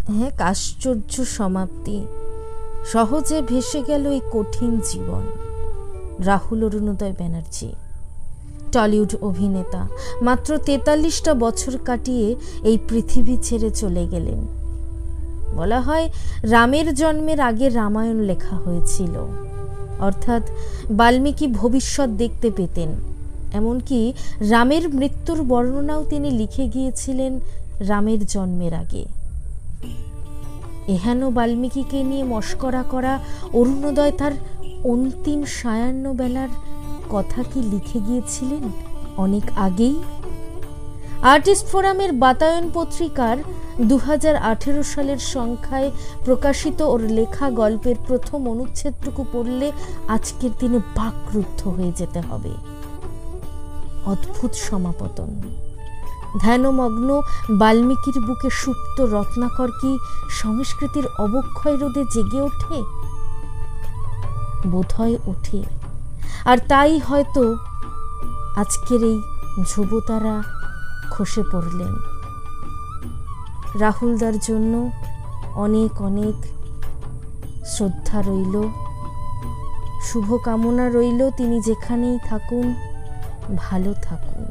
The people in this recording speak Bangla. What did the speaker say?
এক আশ্চর্য সমাপ্তি। সহজে ভেসে গেল এই কঠিন জীবন। রাহুল অরুণোদয় ব্যানার্জি, টলিউড অভিনেতা, মাত্র 43টা বছর কাটিয়ে এই পৃথিবী ছেড়ে চলে গেলেন। বলা হয় রামের জন্মের আগে রামায়ণ লেখা হয়েছিল, অর্থাৎ বাল্মীকি ভবিষ্যৎ দেখতে পেতেন। এমনকি রামের মৃত্যুর বর্ণনাও তিনি লিখে গিয়েছিলেন রামের জন্মের আগে। এহেন বাল্মীকিকে নিয়ে মশকরা করা অরুণোদয় তার অন্তিম সায়াহ্ন বেলার কথা কি লিখে গিয়েছিলেন অনেক আগেই? আর্টিস্ট ফোরামের বাতায়ন পত্রিকার 2018 সালের সংখ্যায় প্রকাশিত ওর লেখা গল্পের প্রথম অনুচ্ছেদটুকু পড়লে আজকের দিনে বাকরুদ্ধ হয়ে যেতে হবে। অদ্ভুত সমাপতন। ধ্যানমগ্ন বাল্মীকির বুকে সুপ্ত রত্নাকর কি সংস্কৃতির অবক্ষয় রোধে জেগে ওঠে? বোধহয় ওঠে। আর তাই হয়তো আজকের এই ধ্রুবতারা খসে পড়লেন। রাহুলদার জন্য অনেক অনেক শ্রদ্ধা রইল, শুভকামনা রইল। তিনি যেখানেই থাকুন, ভালো থাকুন।